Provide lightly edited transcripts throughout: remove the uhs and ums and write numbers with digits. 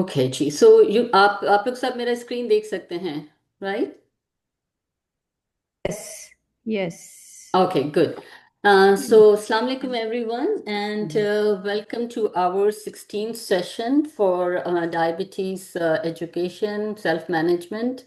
Okay ji. So you आप लोग सब मेरा स्क्रीन देख सकते हैं, right? Yes, yes. Okay, good. So Assalamu alaikum everyone, and welcome to our 16th session for diabetes education self management.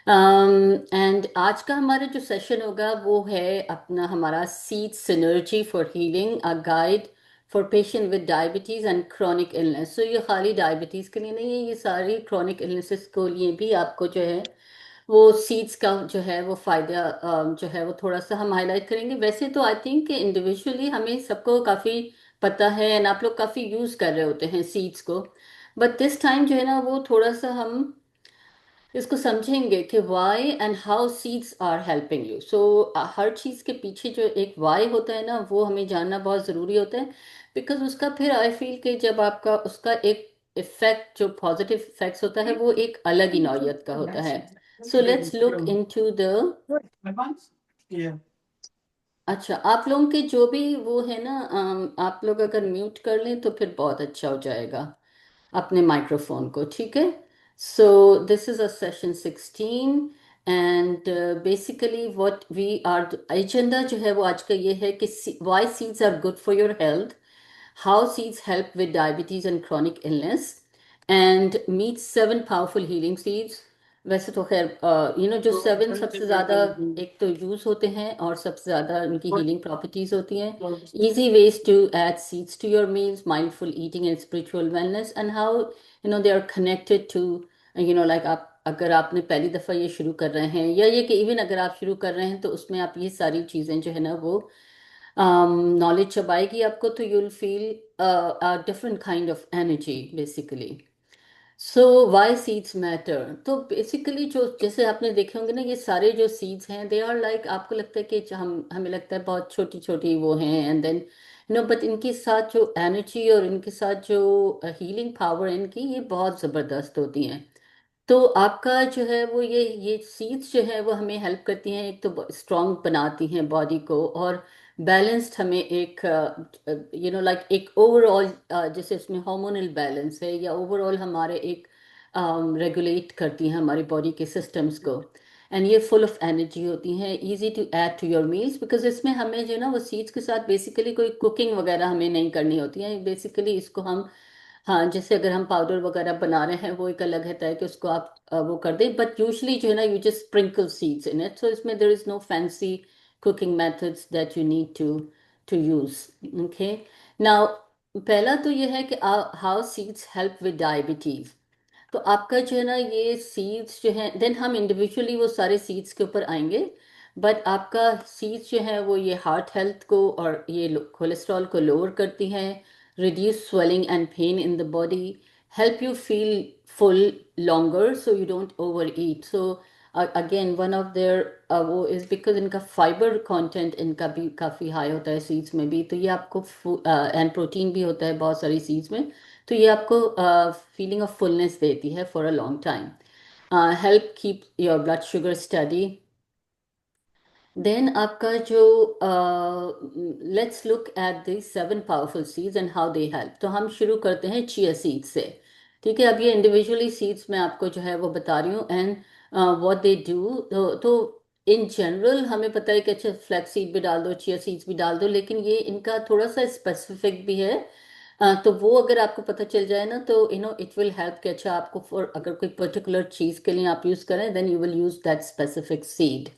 And आज का हमारा जो सेशन होगा वो है अपना हमारा seed synergy for healing, a guide for patient with diabetes and chronic illness. So ये खाली डायबिटीज के लिए नहीं है, ये सारी क्रॉनिक इलनेसेस को लिए भी आपको जो है वो सीड्स का जो है वो फायदा जो है वो थोड़ा सा हम हाईलाइट करेंगे। वैसे तो आई थिंक इंडिविजुअली हमें सबको काफ़ी पता है एंड आप लोग काफ़ी यूज़ कर रहे होते हैं सीड्स को, बट दिस टाइम जो है ना वो थोड़ा सा हम इसको समझेंगे कि why and how seeds are helping you. So हर चीज़ के पीछे जो एक वाई होता है ना वो हमें जानना बहुत ज़रूरी होता है, बिकॉज उसका फिर आई फील कि जब आपका उसका एक इफेक्ट जो पॉजिटिव इफेक्ट्स होता है वो एक अलग ही नौयत का होता है। So let's look into the. अच्छा, आप लोगों के जो भी वो है ना, आप लोग अगर म्यूट कर लें तो फिर बहुत अच्छा हो जाएगा अपने माइक्रोफोन को, ठीक है? So this is a session 16 and basically what we are agenda जो है वो आज का ये है कि why seeds are good for your health, how seeds help with diabetes and chronic illness, and meet seven powerful healing seeds. वैसे तो खैर जो सेवन सबसे ज़्यादा एक तो यूज़ होते हैं और सबसे ज़्यादा उनकी हीलिंग प्रॉपर्टीज़ होती हैं। easy ways to add seeds to your meals, mindful eating and spiritual wellness, and how they are connected to like आप अगर आपने पहली दफ़ा ये शुरू कर रहे हैं या ये कि इवन अगर आप शुरू कर रहे हैं तो उसमें आप ये सारी चीज़ें जो है ना वो नॉलेज जब आएगी आपको तो you'll feel a different kind of energy basically. So why seeds matter, तो बेसिकली जो जैसे आपने देखे होंगे ना ये सारे जो सीड्स हैं दे आर लाइक, आपको लगता है कि हम हमें लगता है बहुत छोटी छोटी वो हैं, एंड देन बट इनके साथ जो एनर्जी और इनके साथ जो हीलिंग पावर है इनकी ये बहुत ज़बरदस्त होती हैं। तो आपका जो है वो ये सीड्स जो है वो हमें हेल्प करती हैं, एक तो स्ट्रांग बनाती हैं बॉडी को, और बैलेंस्ड हमें एक लाइक एक ओवरऑल जैसे उसमें हार्मोनल बैलेंस है या ओवरऑल हमारे एक रेगुलेट करती हैं हमारी बॉडी के सिस्टम्स को। एंड ये फुल ऑफ एनर्जी होती हैं, easy to add to your meals, because इसमें हमें जो है ना वो सीड्स के साथ बेसिकली कोई कुकिंग वगैरह हमें नहीं करनी होती है। बेसिकली इसको हम, हाँ, जैसे अगर हम पाउडर वगैरह बना रहे हैं वो एक अलग है है कि उसको आप वो कर दें, बट यूजली जो है ना you just sprinkle seeds in it, so इसमें there is no fancy cooking methods that you need to use. Okay, now पहला तो ये है कि how seeds help with diabetes. तो आपका जो है ना ये सीड्स जो है, देन हम इंडिविजुअली वो सारे सीड्स के ऊपर आएंगे, बट आपका सीड्स जो है वो ये हार्ट हेल्थ को और ये कोलेस्ट्रॉल को लोअर करती हैं, reduce swelling and pain in the body, help you feel full longer so you don't overeat. So again one of their वो is because इनका फाइबर कंटेंट इनका भी काफ़ी हाई होता है सीड्स में भी, तो ये आपको एंड प्रोटीन भी होता है बहुत सारी सीड्स में, तो ये आपको फीलिंग ऑफ फुलनेस देती है for a long time. Help keep your blood sugar steady. Then आपका जो let's look at the seven powerful seeds and how they help. तो हम शुरू करते हैं चिया सीड्स से, ठीक है? अब ये इंडिविजुअली सीड्स मैं आपको जो है वो बता रही हूँ एंड व्हाट दे डू। तो इन जनरल हमें पता है कि अच्छा फ्लैक्स सीड भी डाल दो, चिया सीड्स भी डाल दो, लेकिन ये इनका थोड़ा सा स्पेसिफिक भी है। तो वो अगर आपको पता चल जाए ना तो इट विल हेल्प कि अच्छा आपको फॉर अगर कोई पर्टिकुलर चीज़ के लिए आप यूज़ करें then you will use that specific seed.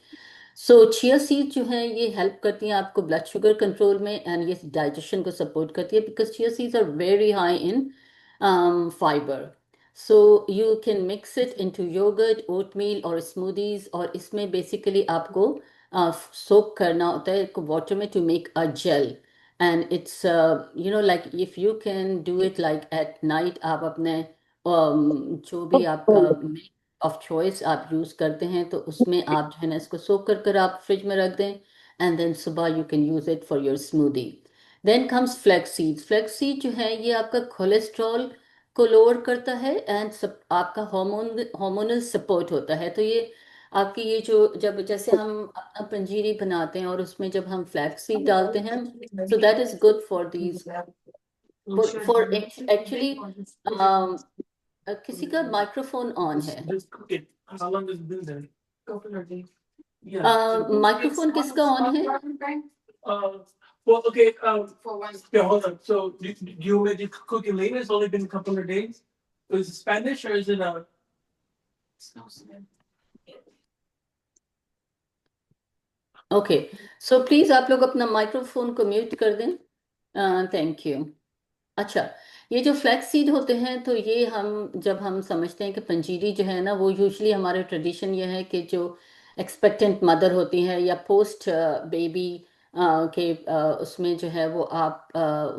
So chia seed जो है ये हेल्प करती हैं आपको ब्लड शुगर कंट्रोल में, एंड ये डाइजेशन को सपोर्ट करती है because chia seeds are very high in fibre. So you can mix it into yoghurt, oatmeal और स्मूदीज, और इसमें बेसिकली आपको सोक करना होता है वाटर में to make a gel, and it's like if you can do it like at night, आप अपने जो भी आपका ऑफ चॉइस आप यूज करते हैं तो उसमें आप जो है ना इसको सोक कर कर आप फ्रिज में रख दें, एंड देन सुबह you can use it for your smoothie. Then comes flax seed. Flax seed जो है ये आपका कोलेस्ट्रॉल को लोअर करता है एंड सब आपका हार्मोनल सपोर्ट होता है। तो ये आपकी ये जो जब जैसे हम अपना पंजीरी बनाते हैं और उसमें जब हम फ्लैक्स सीड डालते हैं, so that is good for these, for actually किसी का माइक्रोफोन ऑन है? Just cook it. How long has it been there? Couple of days. Yeah. Microphone किसका ऑन है? Uh, well, okay. Yeah, hold on. So, do you already cook it later? It's only been a couple of days. Is it Spanish or is it okay, so please आप लोग अपना microphone को mute कर दें। Thank you. अच्छा, ये जो flax seed होते हैं, तो ये हम जब हम समझते हैं कि पंजीरी जो है ना, वो यूजुअली हमारे ट्रेडिशन ये है कि जो एक्सपेक्टेंट मदर होती है या पोस्ट बेबी के उसमें जो है वो आप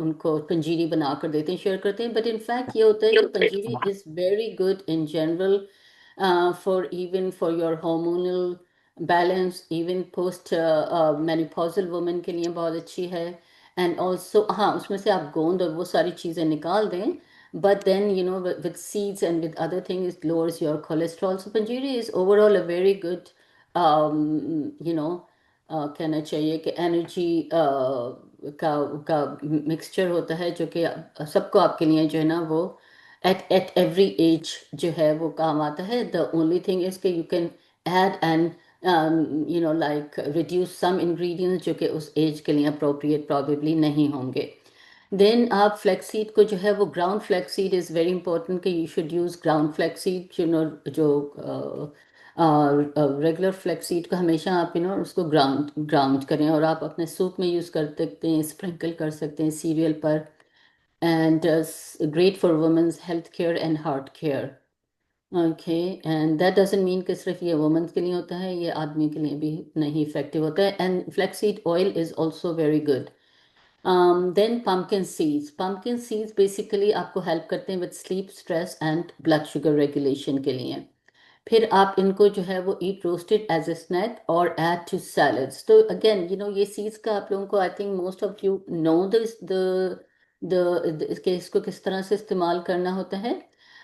उनको पंजीरी बना कर देते हैं, शेयर करते हैं। बट इनफैक्ट ये होता है कि panjiri is very good in general for even for your hormonal balance, even post menopausal women के लिए बहुत अच्छी है। एंड ऑल्सो हाँ, उसमें से आप गोंद और वो सारी चीज़ें निकाल दें, but then with seeds and with other things it lowers your cholesterol. So panjiri is overall a very good कहना चाहिए कि एनर्जी का मिक्सचर होता है, जो कि सबको आपके लिए जो है ना वो एट एवरी एज जो है वो काम आता है। द ओनली थिंग इज कि you can add and like reduce some ingredients जो कि उस एज के लिए अप्रोप्रिएट प्रॉबेबली नहीं होंगे। देन आप फ्लैक्सीड को जो है वो ground flaxseed is very important कि you should use ground flaxseed. जो रेगुलर फ्लैक्सीड को हमेशा आप उसको ग्राउंड ग्राउंड करें, और आप अपने सूप में यूज़ कर सकते हैं, स्प्रिंकल कर सकते हैं सीरियल पर। And great for women's health care and heart care. Okay, and that doesn't mean कि सिर्फ ये वुमेन्स के लिए होता है, ये आदमी के लिए भी नहीं इफेक्टिव होता है। And flaxseed oil is also very good. Then pumpkin seeds. Pumpkin seeds basically आपको हेल्प करते हैं with sleep, stress and blood sugar regulation के लिए। फिर आप इनको जो है वो eat roasted as a snack और ऐड टू सैलड्स। तो अगेन ये सीड्स का आप लोगों को, I think most of you know इसके इसको किस तरह से इस्तेमाल करना होता है।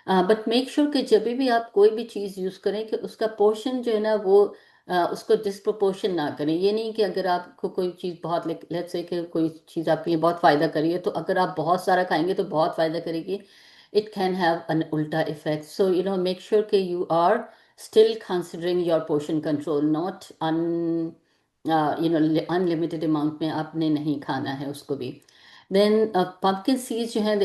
बट मेक श्योर कि जब भी आप कोई भी चीज़ यूज़ करें कि उसका पोर्शन जो है ना वो उसको डिस्प्रोपोर्शन ना करें। ये नहीं कि अगर आपको कोई चीज़ बहुत, लेट्स से कि कोई चीज़ आपके लिए बहुत फ़ायदा करी है, तो अगर आप बहुत सारा खाएंगे तो बहुत फ़ायदा करेगी, it can have an ulta effect. So make sure that you are still considering your portion control, not unlimited amount में आपने नहीं खाना है उसको भी। Then pumpkin seeds जो है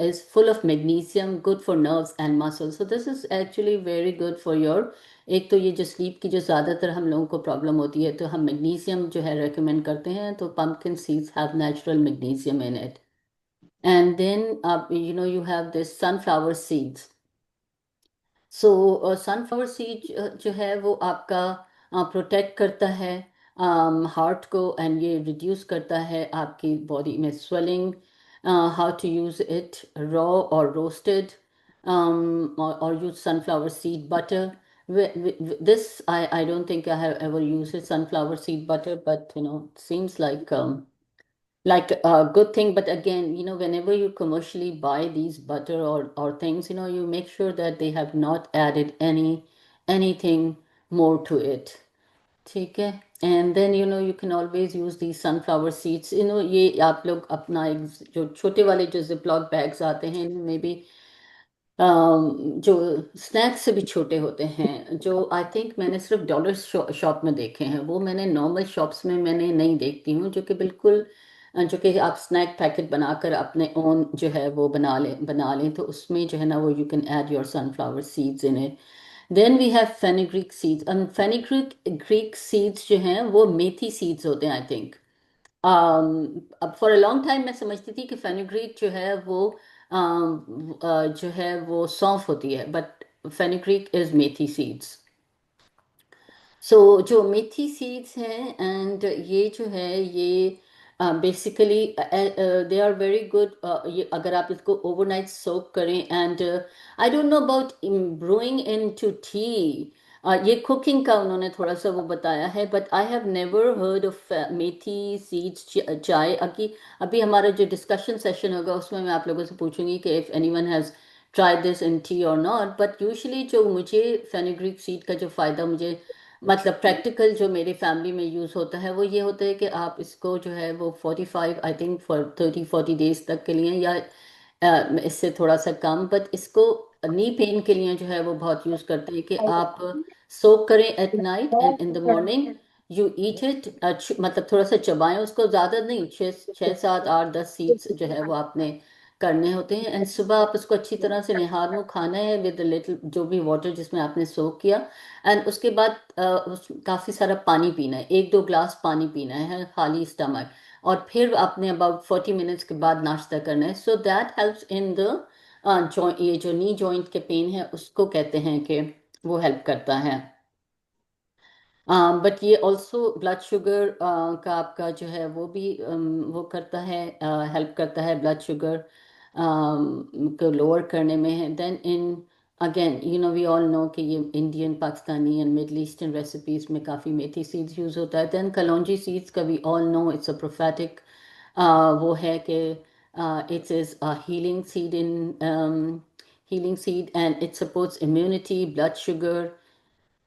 is full of magnesium, good for nerves and muscles. So this is actually very good for your, एक तो ये जो स्लीप की जो ज़्यादातर हम लोगों को प्रॉब्लम होती है, तो हम मैग्नीशियम जो है रेकमेंड करते हैं, तो pumpkin seeds have natural magnesium in it. And then you have this sunflower seeds. So sunflower seed जो है वो आपका प्रोटेक्ट करता है हार्ट को, एंड ये रिड्यूस करता है आपकी बॉडी में swelling. How to use it raw और रोस्टेड, और use sunflower seed butter. This I don't think I have ever used it, sunflower seed butter, but seems like a good thing. But again, whenever you commercially buy these butter or things, you make sure that they have not added anything more to it. ठीक है? And then you can always use these sunflower seeds. ये आप लोग अपना एक जो छोटे वाले जो जिपलॉक बैग्स आते हैं, इनमें भी जो स्नैक्स से भी छोटे होते हैं, जो आई थिंक मैंने सिर्फ डॉलर शॉप में देखे हैं, वो मैंने नॉर्मल शॉप्स में मैंने नहीं देखती हूँ, जो कि बिल्कुल जो कि आप स्नैक पैकेट बनाकर अपने ओन जो है वो बना लें, तो उसमें जो है ना वो you can add your sunflower seeds in it. Then we have fenugreek seeds. And fenugreek seeds जो हैं वो मेथी सीड्स होते हैं, आई थिंक। अब फॉर अ लॉन्ग टाइम मैं समझती थी कि फेनुग्रीक जो है वो जो है वो सौंफ होती है, but fenugreek is methi seeds. So जो मेथी सीड्स हैं, एंड ये जो है ये basically they are very good. ये अगर आप इसको ओवरनाइट सोक करें, and I don't know about brewing into tea, ये कुकिंग का उन्होंने थोड़ा सा वो बताया है, but I have never heard of methi seeds chai. अभी अभी हमारा जो डिस्कशन सेशन होगा उसमें मैं आप लोगों से पूछूंगी कि if anyone has try this in T और नॉट। बट यूजुअली जो मुझे फेनुग्रीक सीड का जो फ़ायदा मुझे, मतलब प्रैक्टिकल जो मेरे फैमिली में यूज़ होता है, वो ये होता है कि आप इसको जो है वो 45, आई थिंक फॉर 30-40 डेज तक के लिए, या इससे थोड़ा सा कम, बट इसको नी पेन के लिए जो है वो बहुत यूज करते हैं कि आप सोक करें at night and in the morning you eat it. मतलब थोड़ा सा चबाएं उसको, ज्यादा नहीं, छः छः सात आठ 10 सीड्स जो है वो आपने करने होते हैं। एंड सुबह आप उसको अच्छी तरह से निहार मुँह खाना है विद लिटिल जो भी वाटर जिसमें आपने सोक किया। एंड उसके बाद काफी सारा पानी पीना है, 1-2 ग्लास पानी पीना है खाली स्टमक। और फिर आपने अबाउट 40 मिनट्स के बाद नाश्ता करना है। So that helps in the joint, ये जो नी जॉइंट के पेन है उसको कहते हैं कि वो हेल्प करता है। बट ये ऑल्सो ब्लड शुगर का आपका जो है वो भी वो करता है, हेल्प करता है ब्लड शुगर को लोअर करने में है। Then in again you know we all know कि ये Indian Pakistani and Middle Eastern recipes में काफ़ी मेथी सीड्स यूज़ होता है। देन कलौंजी सीड्स का we all know it's a prophetic, वो है कि it's is healing seed in healing seed and it supports immunity, blood sugar.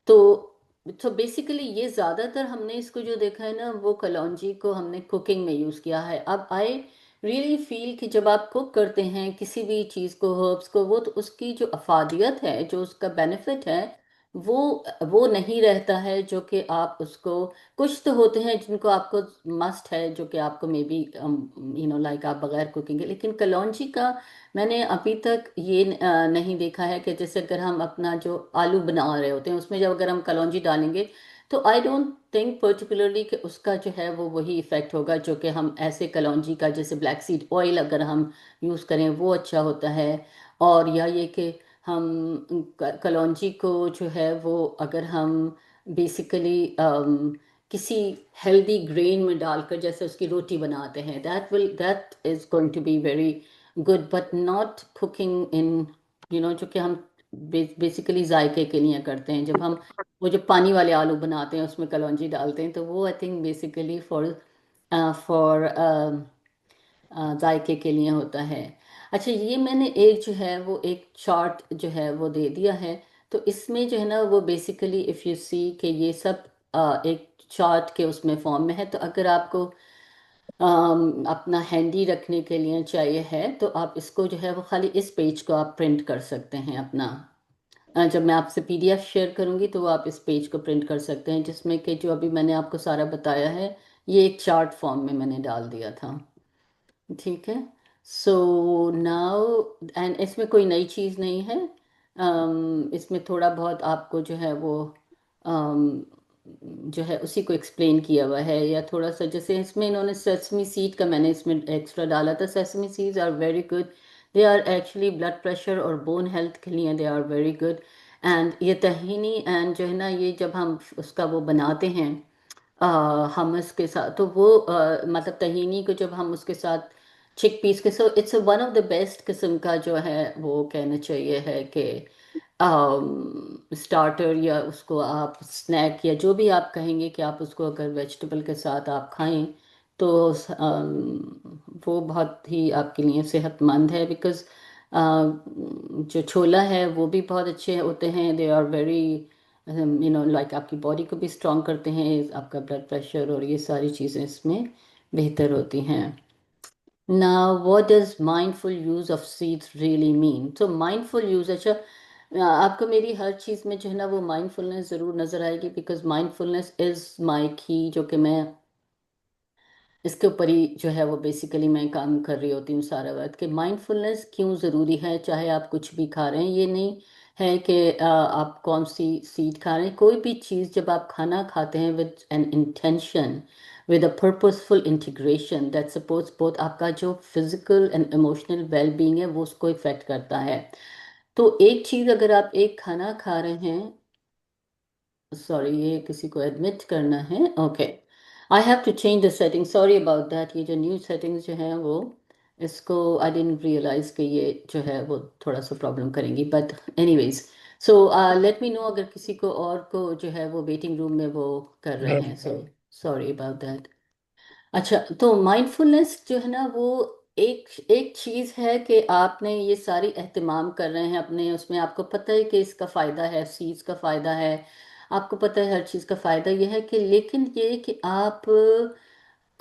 तो बेसिकली ये ज़्यादातर हमने इसको जो देखा है ना वो कलौंजी को हमने कुकिंग में यूज़ किया है। अब आई रियली फील कि जब आप कुक करते हैं किसी भी चीज़ को, हर्ब्स को, वो तो उसकी जो अफादियत है, जो उसका बेनिफिट है, वो वो नहीं रहता है जो कि आप उसको, कुछ तो होते हैं जिनको आपको मस्ट है जो कि आपको may be you know like आप बगैर कुकिंग के। लेकिन कलौंजी का मैंने अभी तक ये नहीं देखा है कि जैसे अगर हम अपना जो आलू बना रहे होते हैं उसमें जब अगर हम कलौंजी डालेंगे तो आई डोंट थिंक पर्टिकुलरली कि उसका जो है वो वही इफेक्ट होगा जो कि हम ऐसे कलौंजी का, जैसे ब्लैक सीड ऑयल अगर हम यूज़ करें वो अच्छा होता है। और या ये कि हम कलौंजी को जो है वो अगर हम बेसिकली किसी हेल्दी ग्रेन में डालकर जैसे उसकी रोटी बनाते हैं, that is going to be very good, but not cooking in you know, जो कि हम बेसिकली जायके के लिए करते हैं। जब हम वो जो पानी वाले आलू बनाते हैं उसमें कलौंजी डालते हैं तो वो I think basically for for जायके के लिए होता है। अच्छा, ये मैंने एक जो है वो एक चार्ट जो है वो दे दिया है। तो इसमें जो है ना वो बेसिकली इफ़ यू सी कि ये सब एक चार्ट के उसमें फॉर्म में है। तो अगर आपको अपना हैंडी रखने के लिए चाहिए है तो आप इसको जो है वो खाली इस पेज को आप प्रिंट कर सकते हैं अपना। जब मैं आपसे पीडीएफ शेयर करूंगी तो वो आप इस पेज को प्रिंट कर सकते हैं जिसमें कि जो अभी मैंने आपको सारा बताया है ये एक चार्ट फॉर्म में मैंने डाल दिया था। ठीक है। सो नाउ एंड इसमें कोई नई चीज़ नहीं है। इसमें थोड़ा बहुत आपको जो है वो um, जो है उसी को एक्सप्लेन किया हुआ है, या थोड़ा सा जैसे इसमें इन्होंने सेसमी सीड का मैंने इसमें एक्स्ट्रा डाला था। Sesame seeds are very good, they are actually blood pressure और बोन हेल्थ के लिए they are very good. And ये तहीनी एंड जो है ना ये जब हम उसका वो बनाते हैं हमस के साथ तो वो मतलब तहीनी को जब हम उसके साथ चिक पीस के, so it's one of the best किस्म का जो है वो कहना चाहिए है कि स्टार्टर, या उसको आप स्नैक या जो भी आप कहेंगे कि आप उसको अगर वेजिटेबल के साथ आप खाएं तो वो बहुत ही आपके लिए सेहतमंद है। बिकॉज जो छोला है वो भी बहुत अच्छे होते हैं, they are very you know like आपकी बॉडी को भी स्ट्रॉन्ग करते हैं, आपका ब्लड प्रेशर और ये सारी चीज़ें इसमें बेहतर होती हैं। Now, what does mindful use of seeds really mean? So, mindful use, अच्छा आपको मेरी हर चीज़ में जो है ना वो माइंडफुलनेस ज़रूर नज़र आएगी, बिकॉज माइंडफुलनेस इज़ माई की, जो कि मैं इसके ऊपर ही जो है वो बेसिकली मैं काम कर रही होती हूँ सारा वक्त कि माइंडफुलनेस क्यों ज़रूरी है। चाहे आप कुछ भी खा रहे हैं, ये नहीं है कि आप कौन सी सीड खा रहे हैं, कोई भी चीज़ जब आप खाना खाते हैं with an intention, with a purposeful integration that supports both आपका जो physical and emotional well being है वो उसको इफेक्ट करता है। तो एक चीज़ अगर आप एक खाना खा रहे हैं, सॉरी ये किसी को एडमिट करना है, okay, I have to change the setting, sorry about that. ये जो न्यू सेटिंग्स जो हैं वो इसको आई डेंट रियलाइज कि ये जो है वो थोड़ा सा प्रॉब्लम करेंगी, but anyways. So let me know अगर किसी को और को जो है वो वेटिंग रूम में वो कर रहे हैं, सो सॉरी अबाउट दैट। अच्छा, तो माइंडफुलनेस जो है ना वो एक एक चीज़ है कि आपने ये सारी एहतमाम कर रहे हैं अपने उसमें, आपको पता है कि इसका फ़ायदा है, सीड्स का फ़ायदा है, आपको पता है हर चीज़ का फ़ायदा यह है कि, लेकिन ये कि आप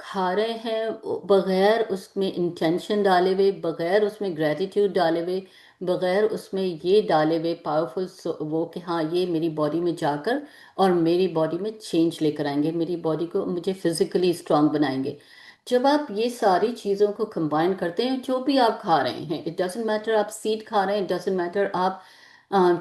खा रहे हैं बगैर उसमें इंटेंशन डाले हुए, बगैर उसमें ग्रेटिट्यूड डाले हुए, बगैर उसमें ये डाले हुए पावरफुल वो कि हाँ ये मेरी बॉडी में जाकर और मेरी बॉडी में चेंज लेकर आएंगे, मेरी बॉडी को मुझे फिजिकली स्ट्रांग बनाएंगे। जब आप ये सारी चीज़ों को कंबाइन करते हैं, जो भी आप खा रहे हैं, इट डजेंट मैटर आप सीड खा रहे हैं, इट डजेंट मैटर आप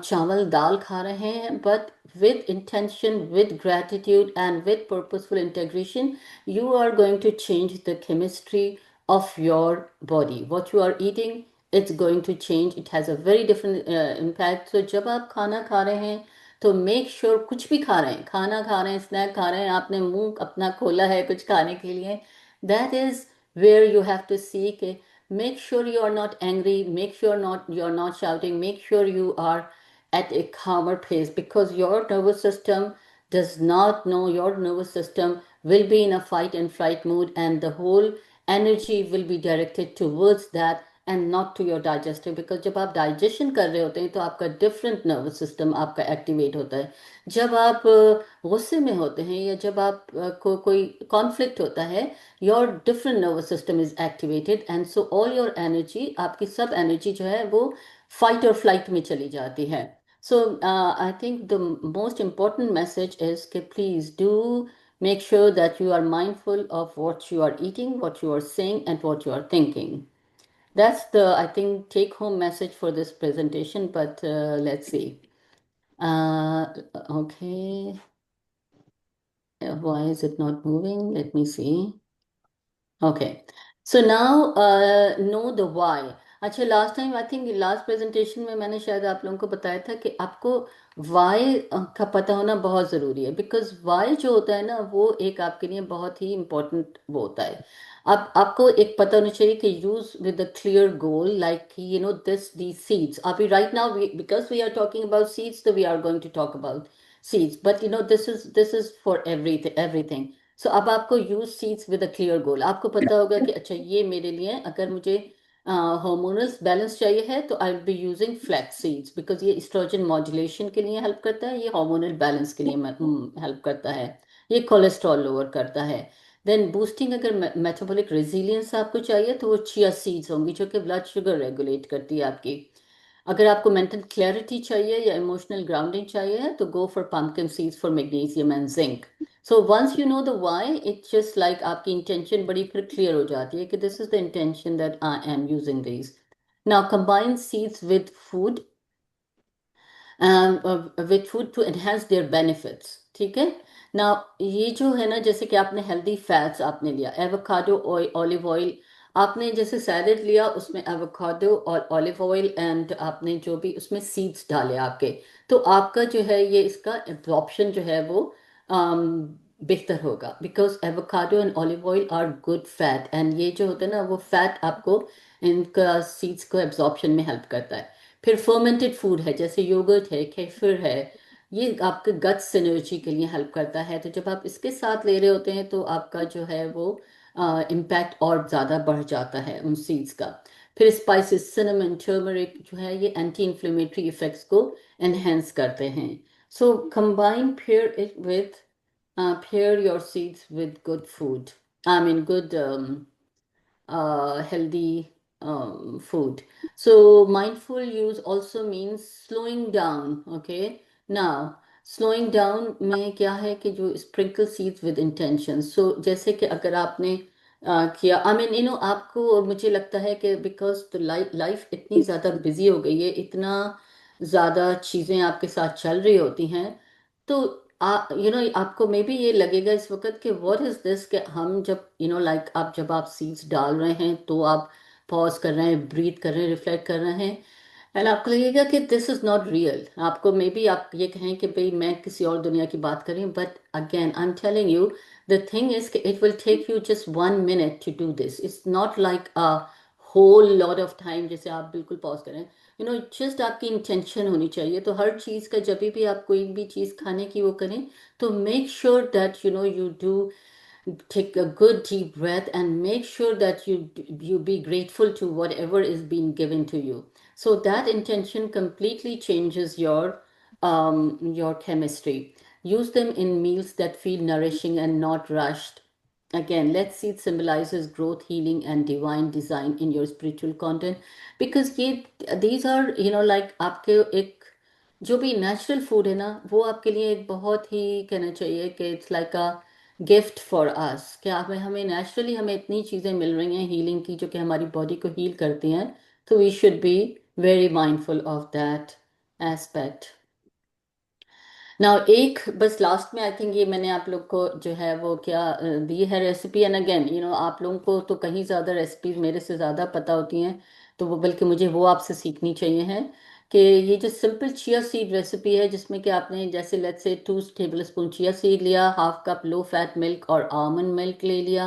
चावल दाल खा रहे हैं, but with intention, with gratitude, and with purposeful integration, you are going to change the chemistry of your body. What you are eating, it's going to change. It has a very different impact. So जब आप खाना खा रहे हैं तो make sure, कुछ भी खा रहे हैं, खाना खा रहे हैं, स्नैक खा रहे हैं, आपने मुंह अपना खोला है कुछ खाने के लिए, that is where you have to see कि make sure you are not angry, make sure not you're not shouting, make sure you are at a calmer pace, because your nervous system does not know, your nervous system will be in a fight and flight mood, and the whole energy will be directed towards that and not to your digestive, because जब आप digestion कर रहे होते हैं तो आपका different nervous system आपका activate होता है। जब आप गुस्से में होते हैं या जब आप कोई कॉन्फ्लिक्ट होता है, your different nervous system is activated, and so all your energy, आपकी सब एनर्जी जो है वो फाइट और फ्लाइट में चली जाती है। So I think the most important message is that please do make sure that you are mindful of what you are eating, what you are saying, and what you are thinking. That's the, I think, take-home message for this presentation. But let's see. Okay. Why is it not moving? Let me see. Okay. So now know the why. अच्छा, last time I think last presentation में मैंने शायद आप लोगों को बताया था कि आपको वाई का पता होना बहुत ज़रूरी है, बिकॉज वाई जो होता है ना वो एक आपके लिए बहुत ही इम्पोर्टेंट वो होता है। अब आपको एक पता होना चाहिए कि use with a clear goal, like you know this the seeds अभी right now, because we are talking about seeds तो we are going to talk about seeds, but you know this is for everything. So अब आपको use seeds with a clear goal, आपको पता होगा कि अच्छा ये मेरे लिए, अगर मुझे हार्मोनल बैलेंस चाहिए है तो I will be using flax seeds, because ये एस्ट्रोजन मॉड्यूलेशन के लिए हेल्प करता है, ये हार्मोनल बैलेंस के लिए हेल्प करता है, ये कोलेस्ट्रॉल लोअर करता है। देन बूस्टिंग, अगर मेटाबॉलिक रेजिलियंस आपको चाहिए तो वो चिया सीड्स होंगी जो कि ब्लड शुगर रेगुलेट करती है आपकी। अगर आपको मेंटल क्लैरिटी चाहिए या इमोशनल ग्राउंडिंग चाहिए तो go for pumpkin seeds for magnesium and zinc. So once you know the why, it's just like आपकी इंटेंशन बड़ी फिर क्लियर हो जाती है कि this is the intention that I am using this. Now combine seeds with food to enhance their benefits, ठीक है ना। ये जो है ना, जैसे कि आपने हेल्दी फैट्स आपने लिया, एवोकाडो ऑलिव ऑयल आपने जैसे सैलेड लिया, उसमें एवोकाडो और ऑलिव ऑयल एंड आपने जो भी उसमें सीड्स डाले आपके, तो आपका जो है ये इसका एब्जॉर्प्शन जो है वो बेहतर होगा, because avocado and olive oil are good fat, and ये जो होता है ना वो फैट आपको इनका सीड्स को एब्जॉर्प्शन में हेल्प करता है। फिर फर्मेंटेड फूड है, जैसे योगर्ट है, केफिर है, ये आपके गट सिनर्जी के लिए हेल्प करता है। तो जब आप इसके साथ ले रहे होते हैं तो आपका जो है वो इम्पैक्ट और ज़्यादा बढ़ जाता है उन सीड्स का। फिर स्पाइसेस, सिनेमन, टर्मरिक जो है ये एंटी इन्फ्लेमेटरी इफेक्ट्स को एनहेंस करते हैं। So combine pair it with pair your seeds with good food. I mean, good healthy food. So mindful use also means slowing down. Okay. Now, slowing down में क्या है कि जो sprinkle seeds with intention. So जैसे कि अगर आपने किया, I mean, you know, आपको मुझे लगता है कि because तो लाइफ इतनी ज़्यादा बिजी हो गई है, इतना ज़्यादा चीज़ें आपके साथ चल रही होती हैं, तो यू नो आपको मे बी ये लगेगा इस वक्त कि व्हाट इज दिस, कि हम जब यू नो लाइक आप जब आप सीड्स डाल रहे हैं तो आप पॉज कर रहे हैं, ब्रीथ कर रहे हैं, रिफ्लेक्ट कर रहे हैं, एंड आपको लगेगा कि दिस इज नॉट रियल। आपको मे बी आप ये कहें कि भाई मैं किसी और दुनिया की बात कर रही हूँ, but again I am telling you the thing is कि it will take you just 1 minute to do this, it's not like a whole lot of time जैसे आप बिल्कुल पॉज करें। यू नो जस्ट आपकी इंटेंशन होनी चाहिए। तो हर चीज़ का जब भी आप कोई भी चीज़ खाने की वो करें तो make sure that you know you do take a good deep breath and make sure that you be grateful to whatever is being given to you. So that intention completely changes your chemistry. Use them in meals that feel nourishing and not rushed. again, let's see, it symbolizes growth, healing, and divine design in your spiritual content. Because ये these are, like आपके एक जो भी natural food है ना, वो आपके लिए एक बहुत ही कहना चाहिए कि it's like a gift for us, कि हमें हमें नेचुरली हमें इतनी चीज़ें मिल रही हैं हीलिंग की, जो कि हमारी बॉडी को हील करती हैं। तो we should be very mindful of that aspect. Now एक बस लास्ट में, आई थिंक ये मैंने आप लोग को जो है वो क्या दी है रेसिपी। एंड अगेन आप लोगों को तो कहीं ज़्यादा रेसिपीज मेरे से ज़्यादा पता होती हैं, तो वो बल्कि मुझे वो आपसे सीखनी चाहिए है कि ये जो सिंपल चिया सीड रेसिपी है, जिसमें कि आपने जैसे let's say 2 tablespoon chia seed लिया, half cup low fat milk और आलमंड मिल्क ले लिया,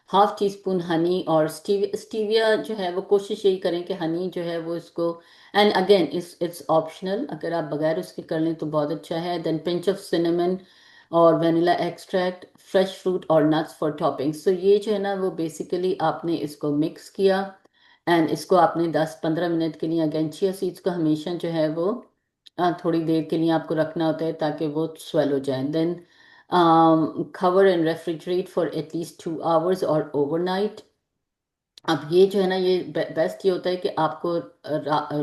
हाफ टी स्पून हनी और स्टीविया जो है वो कोशिश यही करें कि हनी जो है वो इसको, एंड अगेन इट्स ऑप्शनल, अगर आप बगैर उसके कर लें तो बहुत अच्छा है। देन पिंच ऑफ सिनेमन और वेनिला एक्सट्रैक्ट, फ्रेश फ्रूट और नट्स फॉर टॉपिंग्स। तो ये जो है ना वो बेसिकली आपने इसको मिक्स किया, एंड इसको आपने 10-15 मिनट के लिए, अगेन चिया सीड्स को हमेशा जो है वो थोड़ी देर के लिए आपको रखना होता है ताकि वो स्वेल हो जाए। Then cover and refrigerate for at least 2 hours or overnight। अब ये जो है ना ये बेस्ट ये होता है कि आपको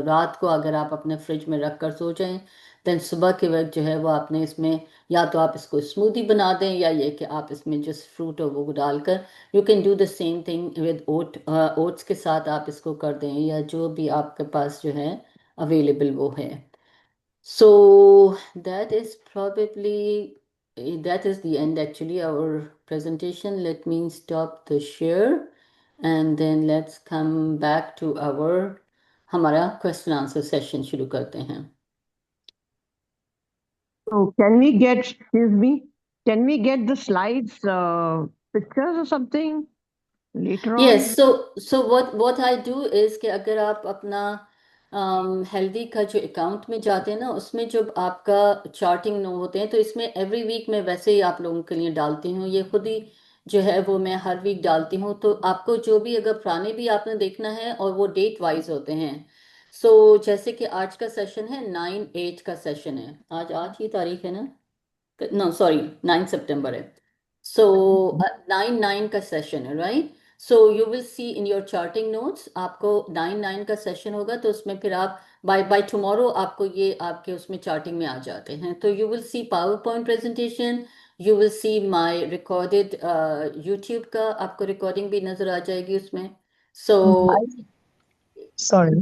रात को अगर आप अपने फ्रिज में रख कर सो जाएं, देन सुबह के वक्त जो है वो आपने इसमें, या तो आप इसको स्मूदी बना दें, या ये कि आप इसमें जस्ट फ्रूट और वो डालकर, you can do the same thing with oats के साथ आप इसको कर दें, या जो भी आपके पास जो है अवेलेबल वो है। So that is probably that is the end actually our presentation. Let me stop the share and then let's come back to our हमारा question answer session शुरू करते हैं। So can we get the slides, pictures or something later on? Yes, so what I do is कि अगर आप अपना healthy का जो अकाउंट में जाते हैं ना, उसमें जब आपका चार्टिंग नो होते हैं, तो इसमें एवरी वीक मैं वैसे ही आप लोगों के लिए डालती हूँ, ये खुद ही जो है वो मैं हर वीक डालती हूँ। तो आपको जो भी अगर पुराने भी आपने देखना है, और वो डेट वाइज होते हैं। सो जैसे कि आज का सेशन है 9/8 का सेशन है, आज आज ही तारीख है ना, नो सॉरी 9 सितंबर है। सो 9/9 का सेशन है, right. So you will see in your charting notes, आपको 9/9 का सेशन होगा, तो उसमें फिर आप बाय टुमारो आपको ये आपके उसमें चार्टिंग में आ जाते हैं। तो you will see power point presentation, you will see my recorded YouTube का आपको रिकॉर्डिंग भी नजर आ जाएगी उसमें। सो Sorry.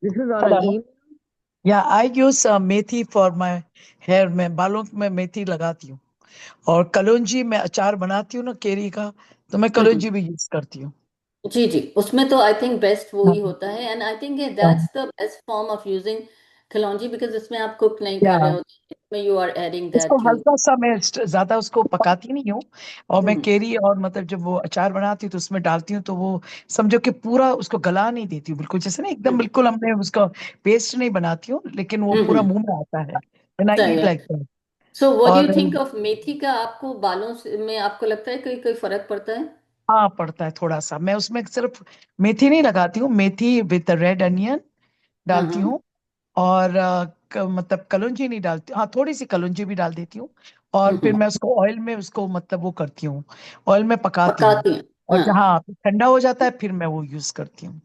This is on an Hello. email. Yeah, I use methi for my hair में बालों में मेथी लगाती हूँ, और कलौंजी मैं अचार बनाती हूँ ना केरी का, तो मैं कलौंजी भी यूज करती हूँ। जी जी, उसमें तो आई थिंक बेस्ट वो हाँ, ही होता है, एंड आई थिंक हाँ, that's the best form of using kalonji, because इसमें आप कुक नहीं या कर रहे होते, इसमें यू आर एडिंग उसको दैट टू। हल्का सा मैं ज्यादा उसको पकाती नहीं हूँ, और मैं केरी और मतलब जब वो अचार बनाती हूँ तो उसमें डालती हूँ, तो वो समझो कि पूरा उसको गला नहीं देती हूँ बिल्कुल, जैसे ना एकदम बिल्कुल हमने उसका पेस्ट नहीं बनाती हूँ, लेकिन वो पूरा मुंह में आता है, एंड आई सही ईट है। Like that. So what do you और थिंक ऑफ मेथी का, आपको बालों में आपको लगता है कोई कोई फर्क पड़ता है? हाँ, पड़ता है थोड़ा सा। मैं उसमें सिर्फ मेथी नहीं लगाती हूँ, मेथी विद रेड अनियन हाँ डालती हाँ। हूँ, और मतलब कलौंजी नहीं डालती, हाँ थोड़ी सी कलौंजी भी डाल देती हूँ, और फिर हम्म, मैं उसको ऑयल में उसको मतलब वो करती हूँ, ऑयल में पकाती हूँ, पकाती हैं। और हाँ। जहाँ ठंडा हो जाता है फिर मैं वो यूज करती हूँ।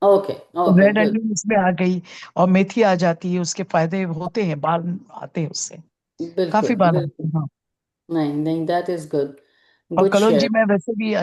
Okay okay red good. Onion इसमें आ गई, और मेथी आ जाती है, उसके फायदे होते हैं, बाल आते हैं उससे, बिल्कुल काफी बाल आते बिल्कुल। हैं, हाँ। नहीं नहीं, दैट इज गुड। और गुड कलौंजी शेयर। में वैसे भी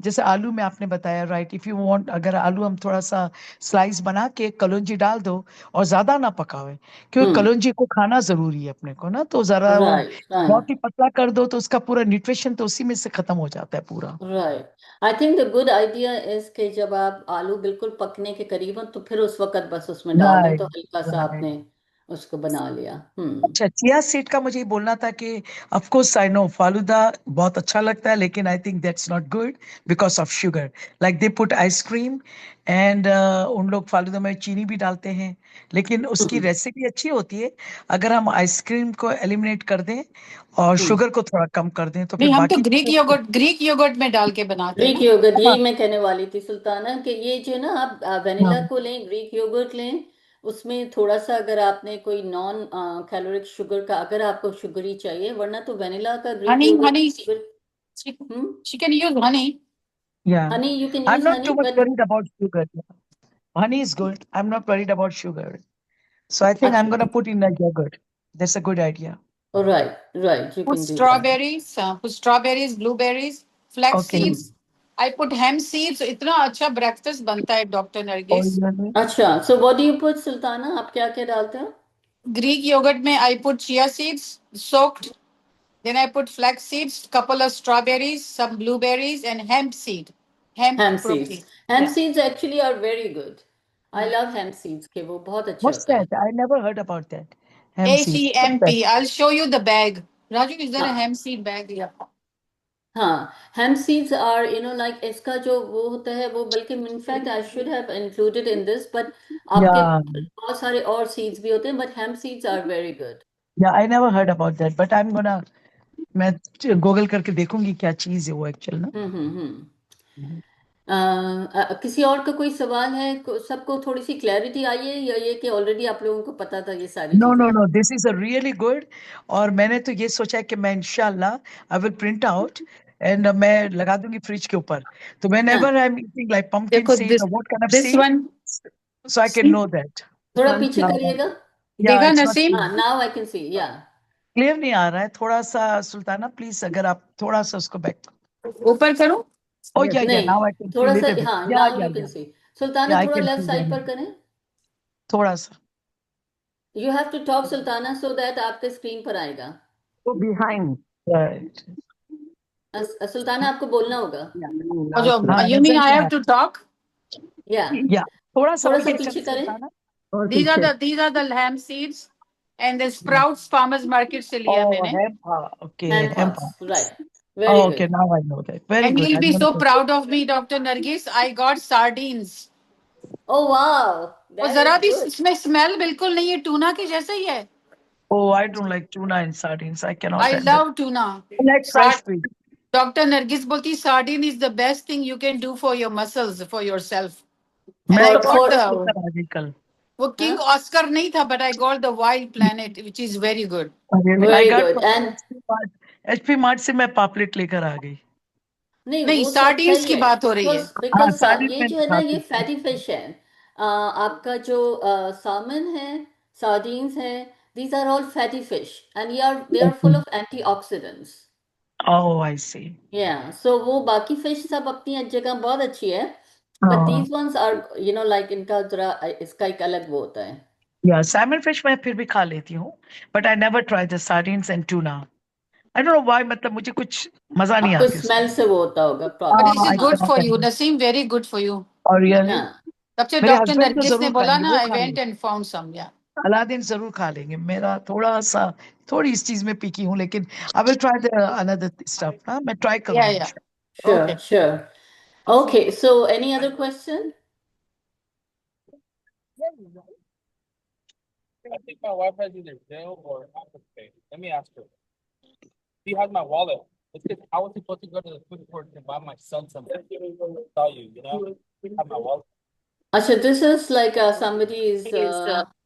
जैसे आलू में आपने बताया, राइट, इफ यू वांट, अगर आलू हम थोड़ा सा स्लाइस बना के कलौंजी डाल दो, और ज्यादा ना पकावे, क्योंकि कलौंजी को खाना जरूरी है अपने को ना, तो जरा वो राइट बहुत राइट ही पतला कर दो तो उसका पूरा न्यूट्रिशन तो उसी में से खत्म हो जाता है पूरा। Right. I think the good idea is कि जब आप आलू बिल्कुल पकने के करीब हो, तो फिर उस वक्त बस उसमें डाल दें, राइट, तो हल्का सा राइट। आपने उसको बना लिया। अच्छा, चिया सीड का मुझे ये बोलना था कि of course I know falooda बहुत अच्छा लगता है, लेकिन I think that's not good because of sugar, like they put ice cream, and उन लोग फालूदा में चीनी भी डालते हैं, लेकिन उसकी हम्म रेसिपी अच्छी होती है अगर हम आइसक्रीम को एलिमिनेट कर दें और हम्म। शुगर को थोड़ा कम कर दें, तो फिर नहीं, हम तो बाकी चीजें। ग्रीक योगर्ट में डाल के बनाते हैं ग्रीक ना। योगर्ट, हाँ, यही मैं कहने वाली थी सुल्ताना, कि ये जो ना आप वेनिला हाँ, को लें, ग्रीक योगर्ट लें, उसमें थोड़ा सा अगर आपने कोई नॉन कैलोरिक शुगर का, अगर आपको शुगर ही चाहिए, वरना तो वेनिला का Greek honey yoghurt honey sugar. She can use honey. Yeah. Honey, you can I'm use not honey, too much but worried about sugar. Honey is good. I'm not worried about sugar. So I think I'm gonna put in a yogurt. That's a good idea. oh, right, you Put can do that. strawberries, blueberries, flax Okay. seeds. I put hemp seeds. इतना अच्छा breakfast बनता है Dr. Oh, Nargis. really? अच्छा, so what do you put, Sultana? आप क्या क्या डालते हो? Greek yogurt में I put chia seeds soaked. Then I put flax seeds, couple of strawberries, some blueberries, and hemp seed. Hemp Hemp protein. seeds. Hemp Yeah. seeds actually are very good. I love hemp seeds के वो बहुत अच्छे What's होते हैं. that? I never heard about that. Hemp seeds. What's HEMP. that? I'll show you the bag. Raju, is there a हाँ. hemp seed bag? Yeah. हाँ, hemp seeds are, like इसका जो वो होता है वो बल्कि in fact I should have included in this, but आपके Yeah. बहुत सारे और seeds भी होते हैं, but hemp seeds are very good. Yeah, I never heard about that, but I'm gonna मैं गूगल करके देखूंगी क्या चीज है वो एक्चुअल ना. किसी और का कोई सवाल है? सबको थोड़ी सी क्लैरिटी आई है या ये कि ऑलरेडी आप लोगों को पता था ये सारी No, चीजें? no, no. This is a really good. और मैंने तो ये सोचा है कि मैं इंशाल्लाह I will print out and मैं लगा दूंगी फ्रिज के ऊपर. तो whenever I'm eating like pumpkin देखो, seed or what kind of this seed, one. so I can know that. थोड़ा पीछे करिएगा. Yeah, देखा it's not नसीम? हाँ, now I can see, yeah. Clear नहीं आ रहा है. थोड़ा सा सुल्ताना प्लीज अगर आप थोड़ा सा उसको बैक. ऊपर करूं? Oh yeah, नहीं, now I can see थोड़ा सा, little bit. हाँ, Yeah, now yeah, you can yeah. see. Sultana Yeah, I थोड़ा can left see side that. पर करें. थोड़ा सा. You have to talk, Sultana, so that आपके स्क्रीन पर आएगा. Go behind. Right. सुल्ताना आपको बोलना होगा. हाँ, You mean I नजर have to talk? Yeah. Yeah. थोड़ा सा थोड़ा सा पीछे पीछे चलो करें. सुल्ताना. और These are पीछे. the hemp seeds and the sprouts farmers market से लिया Oh, मैंने. hemp. Okay, Hemp hemp. husks, right. Very Oh, good. okay, now I know that. Very And good. you'll I'm be gonna so put- proud of me, Dr. Nargis. I got sardines. Oh wow, और that जरा is भी good. इसमें smell बिल्कुल नहीं है, tuna के जैसा ही है. Oh, I don't like tuna and sardines. I cannot I handle. love tuna. I like fresh fish. Dr. Nargis बोलती sardine is the best thing you can do for your muscles, for yourself. And मैं I For- got for- the आ गई कल. वो King Huh? Oscar नहीं था, but I got the Wild Planet, which is very good. Really? I Very got good. from And HP Mart से मैं पापलेट लेकर आ गई. नहीं, वो सब sardines सही की है. बात हो रही है. Because sardines ये में जो है ना, ये खाती हूँ. fatty fish है. आपका जो salmon है, sardines है, these are all fatty fish, and they are full of antioxidants. Oh, I see. Yeah, so वो बाकी fish सब अपनी जगह बहुत अच्छी है, but these ones are, like इनका जरा इसका एक अलग वो होता है. Yeah, salmon fish मैं फिर भी खा लेती हूँ, but I never tried the sardines and tuna. I don't know why, मतलब मुझे कुछ मजा नहीं आपको आती स्मेल उसमें. से वो होता होगा But problem. this is I good cannot for you. handle. Naseem, very good for you. और really? हाँ. तब से मेरे Dr. husband तो Nargis ने जरूर बोला खाएंगे, ना, वो I खा went लेंगे. and found some. Yeah. Aladdin जरूर खा लेंगे. मेरा थोड़ी इस चीज में पिकी हूँ, लेकिन I will try the another stuff. हाँ, मैं try Yeah, करूंगी. yeah. Sure, Okay. sure. Okay, so any other question? I think my wife has either Zelle or Apple Pay. Let me ask her. She has my wallet. It's because I was supposed to go to the food court to buy my son something. Tell you, have my wallet. Asha, this is like somebody is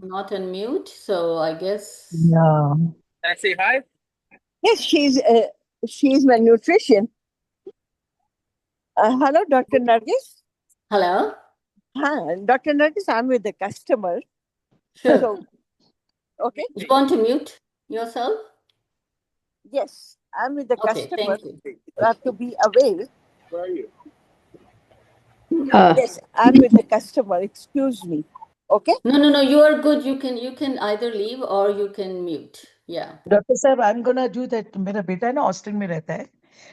not on mute, so I guess. Yeah. Can I say hi? Yes, she's my nutrition. Hello, Dr. Nargis. Hello? Hi, Dr. Nargis, I'm with the customer. Sure. So, okay. You want to mute yourself? Yes, I'm with the Okay, customer. thank you. You have to be away. Where are you? Yes, I'm with the customer. Excuse me. Okay. No, you are good. You can either leave or you can mute. Yeah. Dr. Sir, I'm gonna do that. मेरा बेटा है ना Austin में रहता है,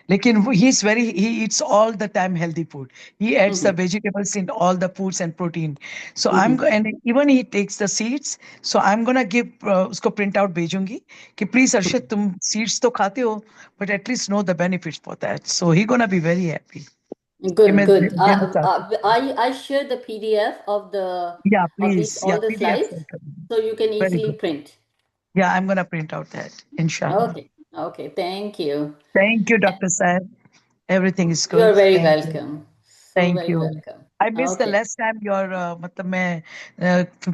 लेकिन he eats all the time healthy food. He adds the vegetables in all the foods and protein. So and even he takes the seeds. So I'm gonna give उसको print out भेजूंगी कि please Arshad तुम seeds तो खाते हो, but at least know the benefits for that. So he gonna be very happy. Good. I share the PDF of the Yeah, of please. all Yeah, the PDF slides, so you can Very easily good. print. Yeah, I'm gonna print out that, inshallah. Okay. Thank you. Thank you, Dr. Saib. Everything is good. You are very Thank you. welcome. Thank very you. welcome. I miss the Okay. Last time your मतलब मैं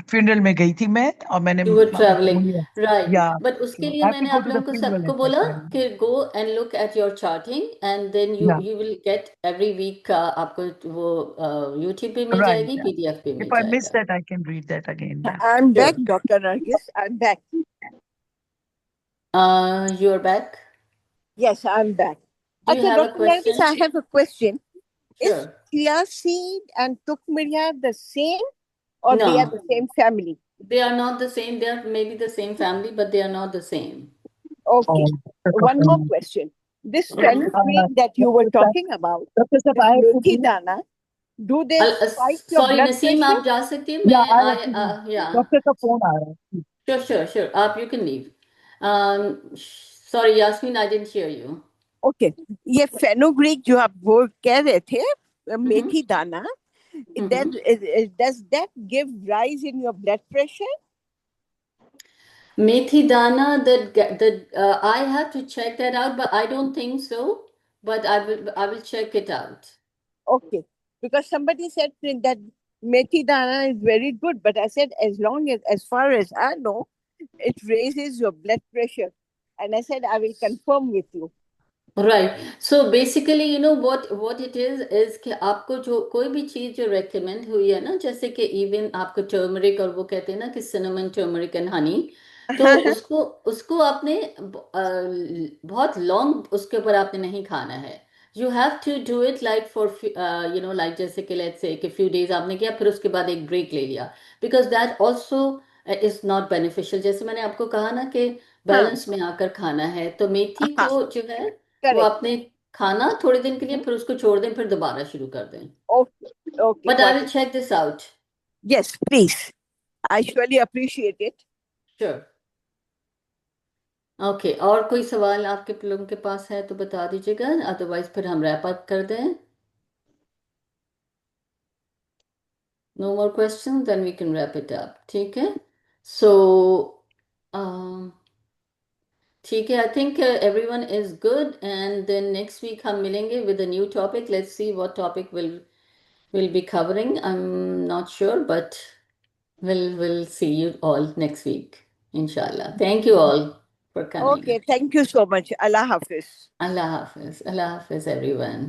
funeral में गई थी मैं, और मैंने You were traveling, right? या But उसके लिए आई हैव टू मैंने गो आप टू द लोगों को फ्यूनरल सबको एट दैट बोला टाइम। कि go and look at your charting, and then you या you will get every week का आपको वो YouTube पे मिल राइट, जाएगी, PDF पे इफ मिल आई मिस जाएगा. That I can read that again. या I'm back, Sure. Dr. Nargis. I'm back. You're back. Yes, I'm back. Do you Okay, have a Dr. Nargis, question? I have a question. Is Sure. chia seed and tukmiria the same, or they are No, the same family? they are not the same. They are maybe the same family, but they are not the same. Okay. One more question. This fenugreek that you were talking about, doctor साहब this I methi dana, do they spike your Sorry, blood Naseem, pressure? आप जा सकती हैं. या मैं आई yeah. Doctor का phone आ रहा है। Sure. Up, you can leave. Sorry, Yasmin, I didn't hear you. Okay. ये fenugreek जो आप वो कह रहे थे, Mm-hmm. methi dana, does that give rise in your blood pressure? Methi dana, that I have to check that out, but I don't think so. But I will check it out. Okay. Because somebody said that methi dana is very good, but I said as far as I know, it raises your blood pressure. And I said I will confirm with you. Right. So basically, you know what it is कि आपको जो कोई भी चीज जो recommend हुई है ना, जैसे कि even आपको turmeric, और वो कहते हैं ना कि cinnamon, turmeric and honey, तो उसको उसको आपने बहुत long उसके ऊपर आपने नहीं खाना है. You have to do it like for like जैसे कि let's say कि few days आपने किया, फिर उसके बाद एक break ले लिया, because that also is not beneficial. जैसे मैंने आपको कहा ना कि हाँ, बैलेंस में आकर खाना है, तो मेथी हाँ, को जो है वो correct. आपने खाना थोड़े दिन के लिए, फिर उसको छोड़ दें, फिर दोबारा शुरू कर दें. Okay, but I got will it. Check this out. Yes, please. I surely appreciate it. Sure. Okay, और कोई सवाल आपके लोगों के पास है तो बता दीजिएगा, अदरवाइज फिर हम रैप अप कर दें. No more question, then we can wrap it up. ठीक है. सो ठीक है, I think everyone is good, and then next week हम मिलेंगे with a new topic. Let's see what topic will be covering. I'm not sure, but we'll see you all next week, inshallah. Thank you all for coming. Okay, thank you so much. Allah Hafiz. Allah Hafiz. Allah Hafiz, everyone.